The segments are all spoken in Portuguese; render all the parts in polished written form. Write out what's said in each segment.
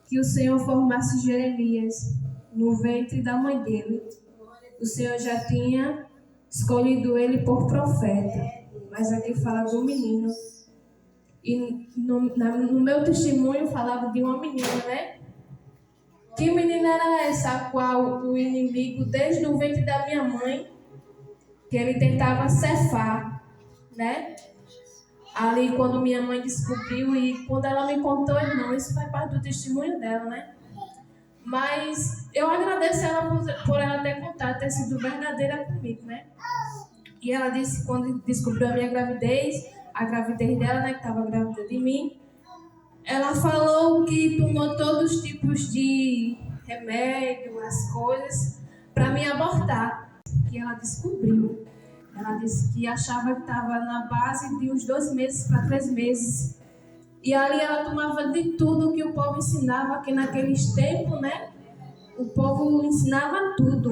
que o Senhor formasse Jeremias no ventre da mãe dele. O Senhor já tinha escolhido ele por profeta, mas aqui fala do menino. E no meu testemunho falava de uma menina, né? Que menina era essa, a qual o inimigo, desde o ventre da minha mãe, que ele tentava cefar, né? Ali, quando minha mãe descobriu, e quando ela me contou, irmão, isso faz parte do testemunho dela, né? Mas eu agradeço ela por ela ter contado, ter sido verdadeira comigo, né? E ela disse, quando descobriu a minha gravidez, a gravidez dela, né, que estava grávida de mim, ela falou que tomou todos os tipos de remédio, as coisas, para me abortar. Que ela descobriu. Ela disse que achava que estava na base de uns 2 meses para 3 meses. E ali ela tomava de tudo que o povo ensinava, que naqueles tempos, né? O povo ensinava tudo.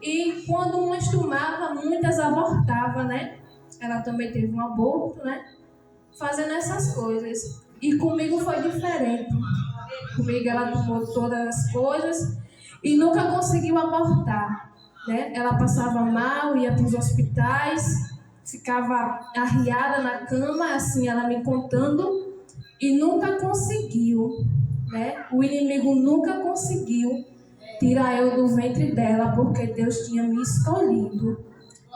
E quando umas tomavam, muitas abortavam, né? Ela também teve um aborto, né? Fazendo essas coisas. E comigo foi diferente. Comigo ela tomou todas as coisas e nunca conseguiu abortar, né? Ela passava mal, ia para os hospitais, ficava arriada na cama, assim ela me contando, e nunca conseguiu, né? O inimigo nunca conseguiu tirar eu do ventre dela, porque Deus tinha me escolhido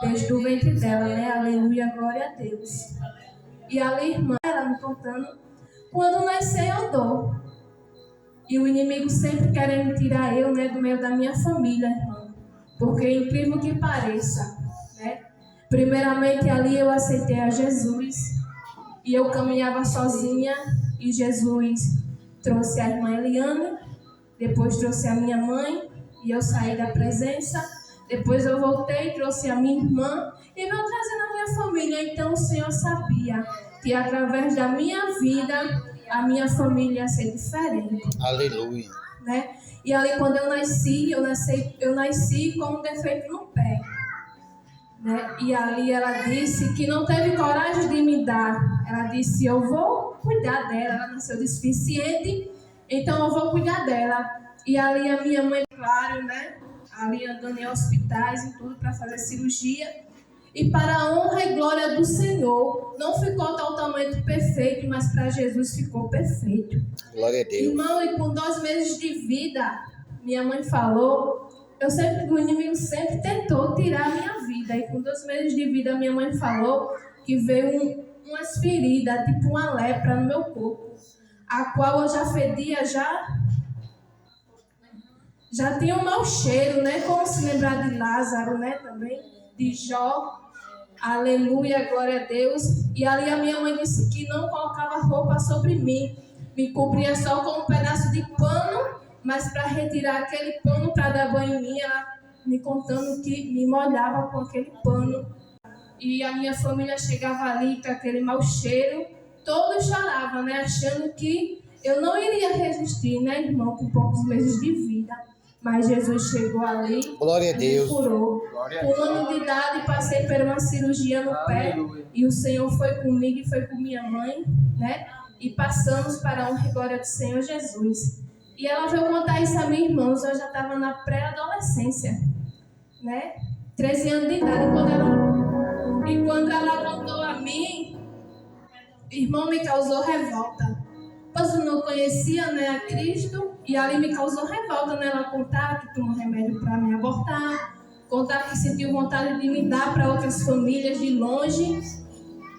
desde o ventre dela, né? Aleluia, glória a Deus. E ali, irmã, ela me contando, quando nascer eu dou. E o inimigo sempre querendo tirar eu, né, do meio da minha família, irmã. Porque, incrível que pareça, né? Primeiramente ali eu aceitei a Jesus. E eu caminhava sozinha. E Jesus trouxe a irmã Eliana. Depois trouxe a minha mãe. E eu saí da presença. Depois eu voltei, trouxe a minha irmã. E veio trazendo a minha família. Então o Senhor sabia que através da minha vida a minha família ia ser diferente. Aleluia. Né? E ali quando eu nasci com um defeito no pé. Né? E ali ela disse que não teve coragem de me dar. Ela disse, eu vou cuidar dela. Ela nasceu deficiente, então eu vou cuidar dela. E ali a minha mãe, claro, né? Ali andando em hospitais e tudo para fazer cirurgia. E para a honra e glória do Senhor, não ficou totalmente perfeito, mas para Jesus ficou perfeito. Glória a Deus. Irmão, e com 2 meses de vida, minha mãe falou, o inimigo sempre tentou tirar a minha vida. E com 2 meses de vida, minha mãe falou que veio umas feridas, tipo uma lepra no meu corpo, a qual eu já fedia, já tinha um mau cheiro, né? Como se lembrar de Lázaro, né? Também, de Jó. Aleluia, glória a Deus. E ali a minha mãe disse que não colocava roupa sobre mim, me cobria só com um pedaço de pano, mas para retirar aquele pano para dar banho em mim, ela me contando que me molhava com aquele pano. E a minha família chegava ali com aquele mau cheiro, todos choravam, né? Achando que eu não iria resistir, né, irmão, com poucos meses de vida. Mas Jesus chegou ali, glória a Deus, me curou. Com 1 ano de idade, passei por uma cirurgia no pé. E o Senhor foi comigo e foi com minha mãe, né? E passamos para a honra e glória do Senhor Jesus. E ela veio contar isso a minha irmã. Eu já estava na pré-adolescência, né? 13 anos de idade. E quando ela contou a mim, irmão, me causou revolta. Pois eu não conhecia, né, a Cristo, e ali me causou revolta, né, ela contar que tomou remédio para me abortar, contar que sentiu vontade de me dar para outras famílias de longe,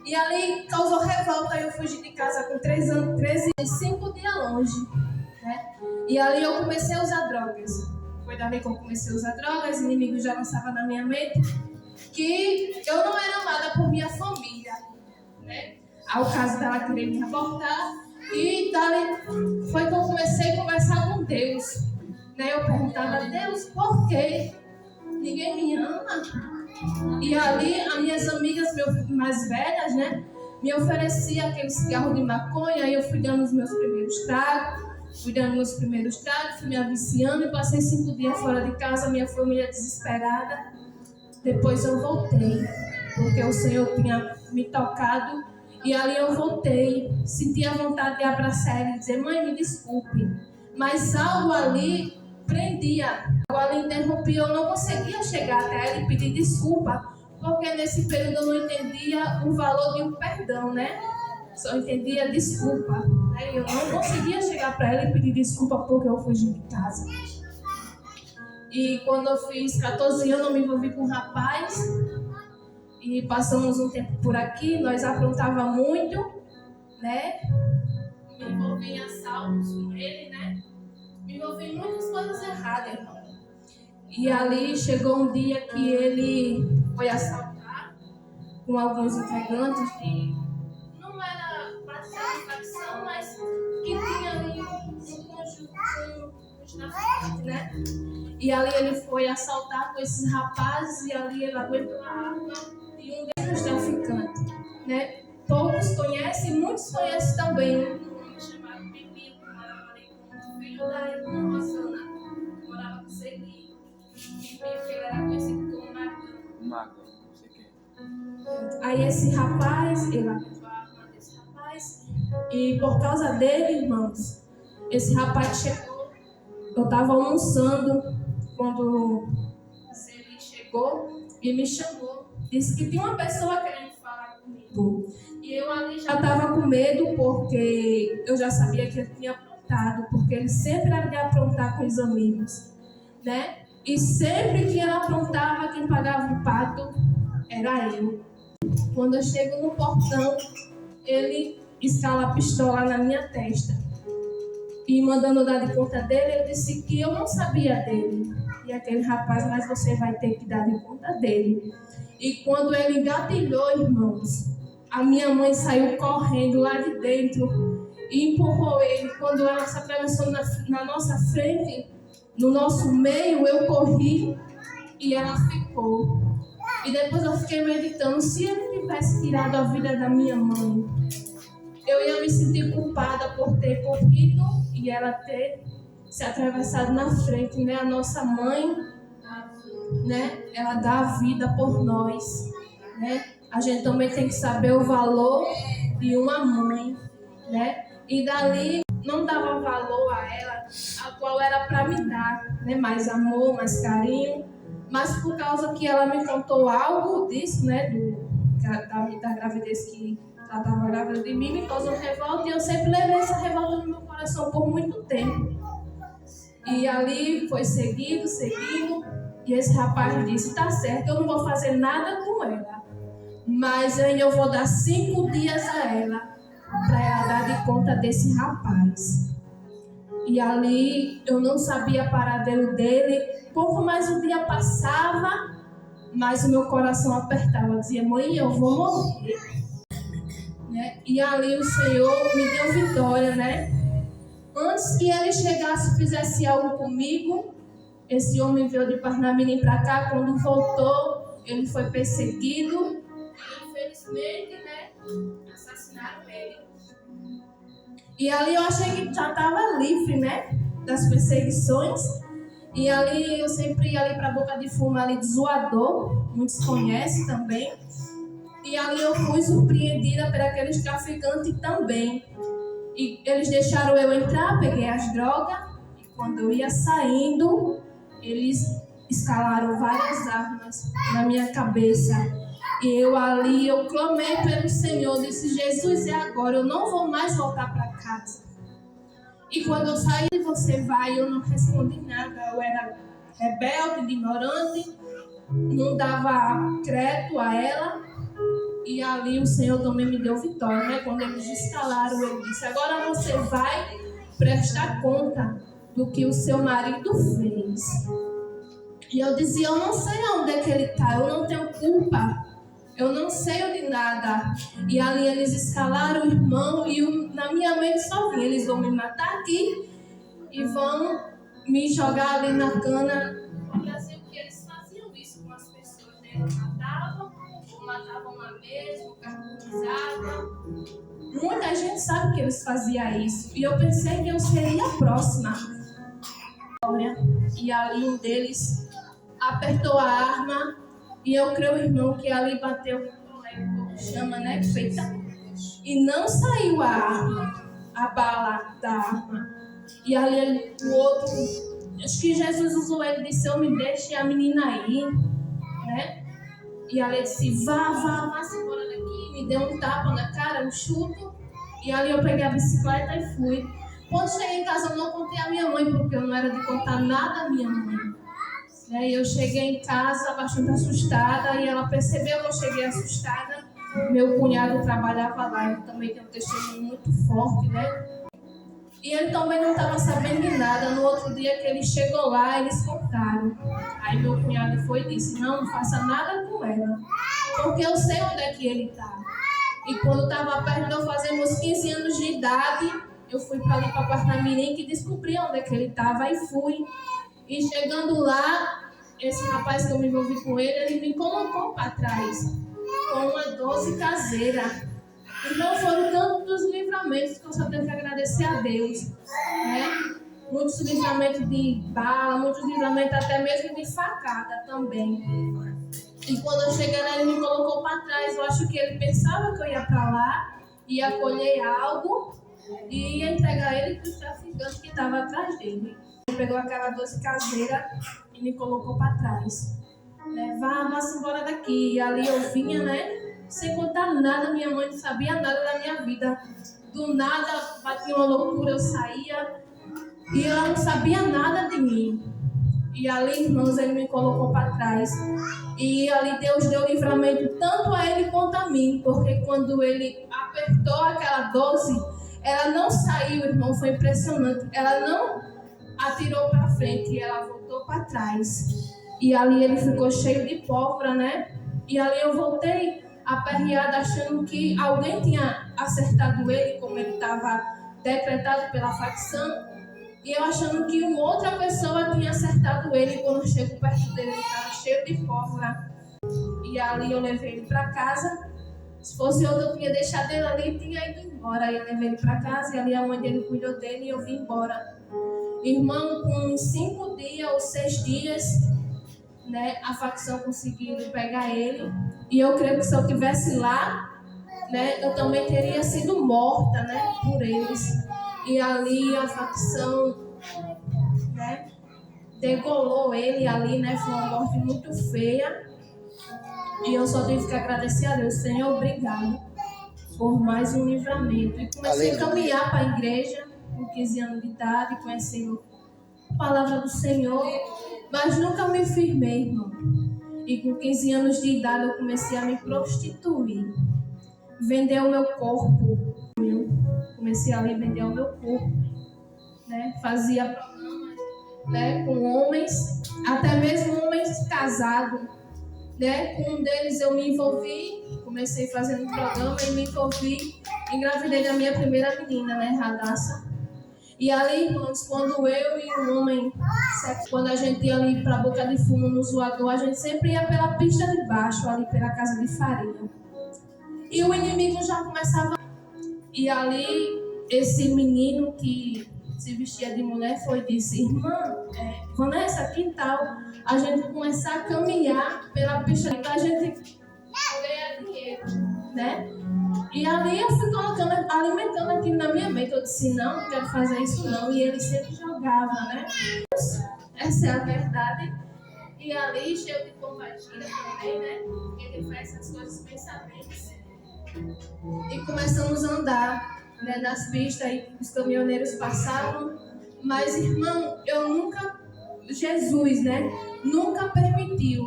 e ali causou revolta. Eu fugi de casa com 13 anos, 5 dias longe, né, e ali eu comecei a usar drogas. Foi dali que eu comecei a usar drogas, o inimigo já lançava na minha mente que eu não era amada por minha família, né, ao caso dela querer me abortar. E dali foi que eu comecei a conversar com Deus, né? Eu perguntava a Deus, por quê? Ninguém me ama. E ali as minhas amigas mais velhas, né, me ofereciam aquele cigarro de maconha. E eu fui dando os meus primeiros tragos, fui me aviciando e passei 5 dias fora de casa, minha família desesperada. Depois eu voltei, porque o Senhor tinha me tocado. E ali eu voltei, senti a vontade de abraçar ela e dizer, mãe, me desculpe, Mas algo ali prendia, algo ali interrompia. Eu não conseguia chegar até ele e pedir desculpa, porque nesse período eu não entendia o valor de um perdão, né? Só entendia desculpa, né? Eu não conseguia chegar para ela e pedir desculpa porque eu fugi de casa. E quando eu fiz 14 anos, eu me envolvi com um rapaz e passamos um tempo por aqui. Nós aprontava muito, né? Me envolvi em assaltos com ele, né? Me envolvi em muitas coisas erradas, irmão. E ali chegou um dia que ele foi assaltar com alguns integrantes que não era participante de facção, mas que tinha ali um conjunto traficante, né? E ali ele foi assaltar com esses rapazes e ali ele aguentou a arma de um desses traficantes, né? Poucos conhecem, muitos conhecem também um chamado Bibi, que morava ali com o filho da irmã Rosana, que morava com Segui. Bibi, que ele era conhecido como Magão. Não sei quem. Aí esse rapaz, ele aguentou a arma desse rapaz, e por causa dele, irmãos, esse rapaz chegou. Eu estava almoçando quando ele chegou e me chamou. Disse que tinha uma pessoa querendo falar comigo. E eu ali já estava com medo, porque eu já sabia que ele tinha aprontado, porque ele sempre era de aprontar com os amigos, né? E sempre que ele aprontava, quem pagava o pato era eu. Quando eu chego no portão, ele escala a pistola na minha testa. E mandando dar de conta dele, eu disse que eu não sabia dele. E aquele rapaz, mas você vai ter que dar de conta dele. E quando ele engatilhou, irmãos, a minha mãe saiu correndo lá de dentro e empurrou ele. Quando ela se atravessou na nossa frente, no nosso meio, eu corri e ela ficou. E depois eu fiquei meditando, se ele tivesse tirado a vida da minha mãe, eu ia me sentir culpada por ter corrido e ela ter se atravessado na frente, né? A nossa mãe, né? Ela dá a vida por nós, né? A gente também tem que saber o valor de uma mãe, né? E dali não dava valor a ela, a qual era para me dar, né? Mais amor, mais carinho. Mas por causa que ela me contou algo disso, né? Da gravidez que ela estava grávida de mim, me causou revolta, e eu sempre levei essa revolta no meu coração por muito tempo. E ali foi seguindo, e esse rapaz disse, tá certo, eu não vou fazer nada com ela, mas aí eu vou dar 5 dias a ela, para ela dar de conta desse rapaz. E ali eu não sabia o paradeiro dele, pouco mais o dia passava, mas o meu coração apertava, eu dizia, mãe, eu vou morrer. Né? E ali o Senhor me deu vitória, né? Antes que ele chegasse e fizesse algo comigo, esse homem veio de Parnamirim para cá. Quando voltou, ele foi perseguido e infelizmente, né, assassinaram ele. E ali eu achei que já estava livre, né, das perseguições. E ali eu sempre ia ali para a Boca de Fumo, ali de Zoador, muitos conhecem também. E ali eu fui surpreendida por aqueles traficantes também. E eles deixaram eu entrar, peguei as drogas. E quando eu ia saindo, eles escalaram várias armas na minha cabeça. E eu ali, eu clamei pelo Senhor, disse, Jesus, é agora, eu não vou mais voltar para casa. E quando eu saí, você vai, eu não respondi nada. Eu era rebelde, ignorante, não dava crédito a ela. E ali o Senhor também me deu vitória, né? Quando eles escalaram, ele disse, agora você vai prestar conta do que o seu marido fez. E eu dizia, eu não sei onde é que ele está, eu não tenho culpa, eu não sei de nada. E ali eles escalaram o irmão e na minha mente só vinha, eles vão me matar aqui e vão me jogar ali na cana. No Brasil, que eles faziam isso com as pessoas, né? Eles matavam lá mesmo, carbonizavam. Muita gente sabe que eles faziam isso. E eu pensei que eu seria a próxima. E ali um deles apertou a arma. E eu creio, irmão, que ali bateu como chama, né? Feita. E não saiu a arma, a bala da arma. E ali o outro, acho que Jesus usou ele e disse, eu me deixe a menina aí, né? E ali disse, vá-se embora daqui. Me deu um tapa na cara, um chute. E ali eu peguei a bicicleta e fui. Quando cheguei em casa eu não contei à minha mãe, porque eu não era de contar nada à minha mãe. E eu cheguei em casa bastante assustada e ela percebeu que eu cheguei assustada. Meu cunhado trabalhava lá, ele também tem um testemunho muito forte, né? E ele também não estava sabendo de nada. No outro dia que ele chegou lá, eles contaram. Aí meu cunhado foi e disse, não faça nada com ela, porque eu sei onde é que ele está. E quando estava perto de eu fazer meus 15 anos de idade, eu fui para ali para Parnamirim que descobri onde é que ele estava e fui. E chegando lá, esse rapaz que eu me envolvi com ele me colocou para trás com uma 12 caseira. Então foram tantos livramentos que eu só tenho que agradecer a Deus, né? Muitos livramentos de bala, muitos livramentos até mesmo de facada também. E quando eu cheguei lá, ele me colocou para trás. Eu acho que ele pensava que eu ia para lá, ia colher algo e ia entregar ele para os traficantes que estavam atrás dele. Ele pegou aquela 12 caseira e me colocou para trás. Vá-se embora daqui. E ali eu vinha, né? Sem contar nada, minha mãe não sabia nada da minha vida. Do nada, batia uma loucura, eu saía e ela não sabia nada de mim. E ali, irmãos, ele me colocou para trás. E ali Deus deu livramento tanto a ele quanto a mim, porque quando ele apertou aquela 12, ela não saiu, irmão, foi impressionante. Ela não atirou para frente, ela voltou para trás. E ali ele ficou cheio de pólvora, né? E ali eu voltei aperreada, achando que alguém tinha acertado ele, como ele estava decretado pela facção. E eu achando que uma outra pessoa tinha acertado ele. E quando eu chego perto dele, ele estava cheio de pólvora. E ali eu levei ele para casa. Se fosse outro, eu tinha deixado ele ali e tinha ido embora. Aí eu levei ele para casa e ali a mãe dele cuidou dele e eu vim embora. Irmão, com 5 dias ou 6 dias, né, a facção conseguiu pegar ele. E eu creio que se eu estivesse lá, né, eu também teria sido morta, né, por eles. E ali a facção, né, degolou ele ali, né, foi uma morte muito feia. E eu só tenho que agradecer a Deus, Senhor, obrigado por mais um livramento. E comecei a caminhar para a igreja com 15 anos de idade, conhecendo a palavra do Senhor, mas nunca me firmei, irmão. E com 15 anos de idade eu comecei a me prostituir, vender o meu corpo. Comecei a vender o meu corpo, né? Fazia programas, né, com homens, até mesmo homens casados, né? Com um deles eu me envolvi, comecei fazendo um programa e me envolvi, engravidei da minha primeira menina, né, Radassa. E ali, irmãos, quando eu e o homem, quando a gente ia ali para a Boca de Fumo no Zoador, a gente sempre ia pela pista de baixo, ali pela casa de farinha. E o inimigo já começava. E ali, esse menino que se vestia de mulher foi e disse, irmã, Vanessa, que tal a gente começar a caminhar pela pista para a gente ganhar dinheiro, né? E ali eu fui colocando, alimentando aquilo na minha mente. Eu disse, não quero fazer isso não. E ele sempre jogava, né? Essa é a verdade. E ali, cheio de covardia também, né? Ele faz essas coisas pensamentos. E começamos a andar, né, nas pistas e os caminhoneiros passavam. Mas, irmão, Jesus, né? Nunca permitiu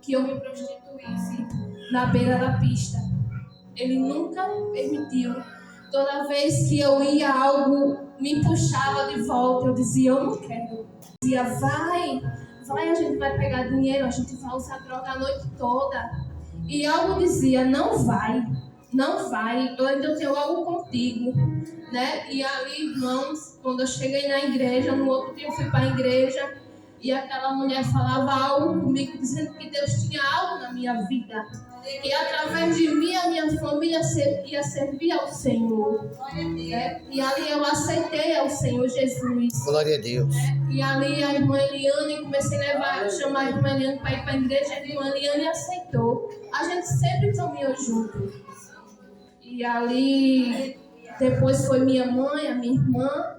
que eu me prostituísse na beira da pista. Ele nunca permitiu. Toda vez que eu ia, algo me puxava de volta. Eu dizia, eu não quero. Eu dizia, vai, a gente vai pegar dinheiro, a gente vai usar droga a noite toda. E algo dizia, não vai, eu ainda tenho algo contigo, né? E ali, irmãos, quando eu cheguei na igreja, no outro dia eu fui para a igreja e aquela mulher falava algo comigo, dizendo que Deus tinha algo na minha vida. E através de mim, a minha família ia servir ao Senhor. Né? E ali eu aceitei ao Senhor Jesus. Glória a Deus. Né? E ali a irmã Eliane, comecei a chamar a irmã Eliane para ir para a igreja. A irmã Eliane aceitou. A gente sempre caminhou junto. E ali, depois foi minha mãe, a minha irmã.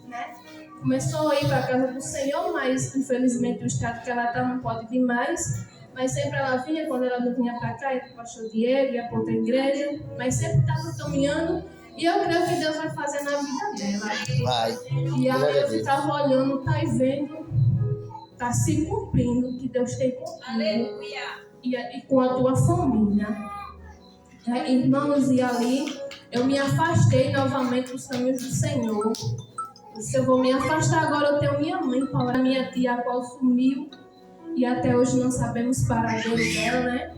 Né? começou a ir para a casa do Senhor, mas infelizmente o estado que ela está não pode vir mais. Mas sempre ela vinha, quando ela não vinha para cá, ia para o pastor Diego, ia para outra igreja, mas sempre estava caminhando. E eu creio que Deus vai fazer na vida dela. Vai. E aí eu estava olhando, tá vendo, tá se cumprindo o que Deus tem cumprido. E com a tua família. Irmãos, e ali eu me afastei novamente dos caminhos do Senhor. Se eu vou me afastar agora, eu tenho minha mãe, Paula, minha tia, a qual sumiu. E até hoje não sabemos o paradeiro dela, né?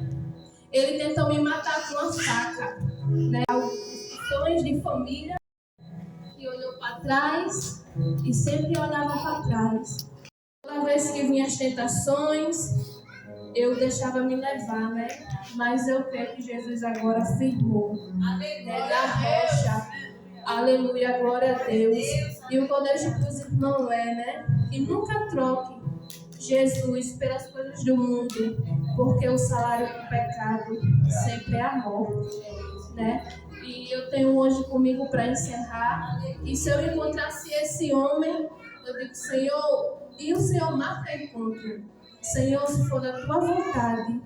Ele tentou me matar com uma faca, né? Questões de família, que olhou para trás e sempre olhava para trás. Toda vez que vinham as tentações, eu deixava me levar, né? Mas eu creio que Jesus agora firmou, né? Na rocha. Aleluia, glória a Deus. E o poder de Deus não é, né? E nunca troque Jesus pelas coisas do mundo, porque o salário do pecado sempre é a morte, né? E eu tenho hoje comigo para encerrar, e se eu encontrasse esse homem, eu digo, Senhor, e o Senhor marca encontro. Senhor, se for da tua vontade,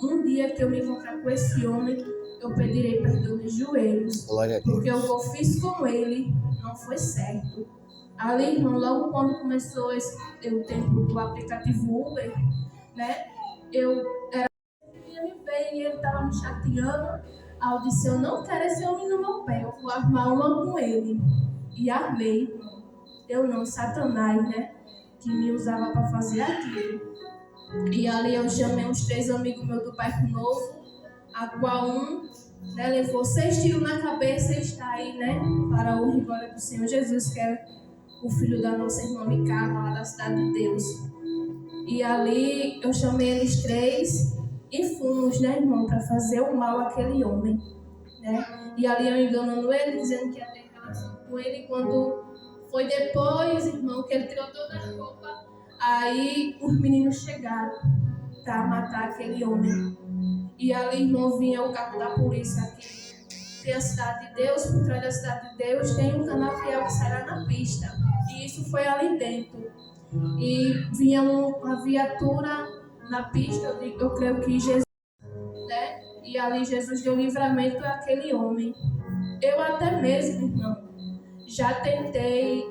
um dia que eu me encontrar com esse homem, eu pedirei perdão de joelhos, porque o que eu fiz com ele não foi certo. Ali, irmão, logo quando começou o tempo do aplicativo Uber, né? Eu ia me ver e ele estava me chateando. Aí eu disse, eu não quero esse homem no meu pé, eu vou armar uma com ele. E armei, irmão. Eu não, Satanás, né? Que me usava para fazer aquilo. E ali eu chamei uns 3 amigos meus do bairro Novo, a qual um, né, levou 6 tiros na cabeça e está aí, né? Para a honra e glória do Senhor Jesus, que é o filho da nossa irmã Micarla, lá da Cidade de Deus. E ali eu chamei eles 3 e fomos, né, irmão, para fazer o mal àquele homem, né? E ali eu enganando ele, dizendo que ia ter relação com ele. Quando foi depois, irmão, que ele tirou toda a roupa, aí os meninos chegaram para matar aquele homem. E ali, irmão, vinha o carro da polícia aqui. Tem a Cidade de Deus, por trás da Cidade de Deus tem um canavial que sai lá na pista. E isso foi ali dentro. E vinha uma viatura na pista, eu creio que Jesus, né? E ali Jesus deu livramento àquele homem. Eu até mesmo, irmão, já tentei,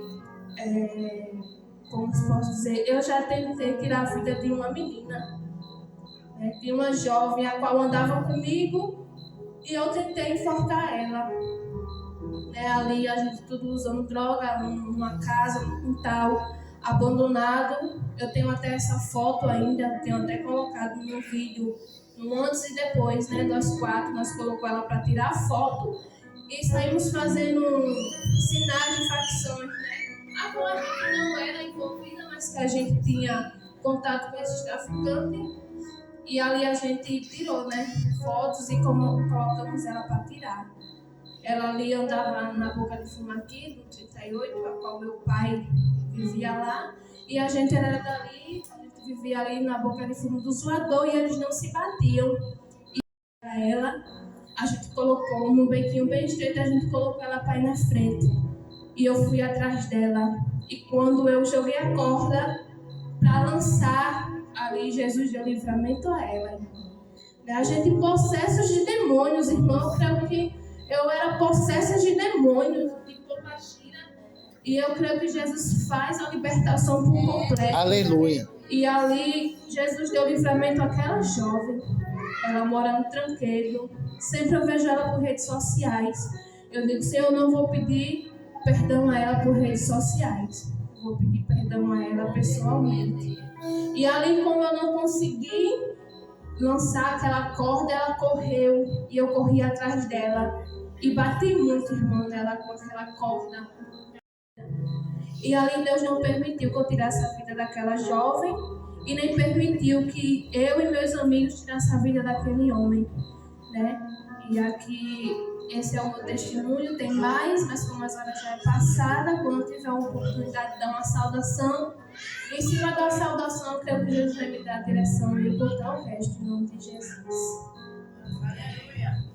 como posso dizer, eu já tentei tirar a vida de uma menina, né? De uma jovem a qual andava comigo. E eu tentei enforcar ela. Ali a gente tudo usando droga, numa casa, num quintal abandonado. Eu tenho até essa foto ainda, tenho até colocado no vídeo, no antes e depois, né? Nós 4, nós colocamos ela para tirar a foto e saímos fazendo sinais de facções, né? A qual a gente não era envolvida, mas que a gente tinha contato com esses traficantes. E ali a gente tirou, né, fotos e colocamos ela para tirar. Ela ali andava na Boca de Fumo aqui, no 38, a qual meu pai vivia lá. E a gente era dali, a gente vivia ali na Boca de Fumo do Zoador e eles não se batiam. E para ela, a gente colocou num bequinho bem estreito, a gente colocou ela para ir na frente. E eu fui atrás dela. E quando eu joguei a corda para lançar, ali Jesus deu livramento a ela. A gente possessa de demônios, irmão. Eu creio que eu era possessa de demônios, de pombagira. E eu creio que Jesus faz a libertação por completo. Aleluia. E ali Jesus deu livramento àquela jovem. Ela mora no Tranqueiro. Sempre eu vejo ela por redes sociais. Eu digo, Senhor, eu não vou pedir perdão a ela por redes sociais. Eu vou pedir perdão a ela pessoalmente. E ali, como eu não consegui lançar aquela corda, ela correu e eu corri atrás dela e bati muito, irmão, nela com aquela corda. E ali Deus não permitiu que eu tirasse a vida daquela jovem e nem permitiu que eu e meus amigos tirassem a vida daquele homem, né? E aqui esse é o meu testemunho, tem mais, mas como as horas já é passada, quando tiver a oportunidade de dar uma saudação, em cima da saudação, eu creio que Jesus vai me dar a direção e eu contar o resto em nome de Jesus. Aleluia.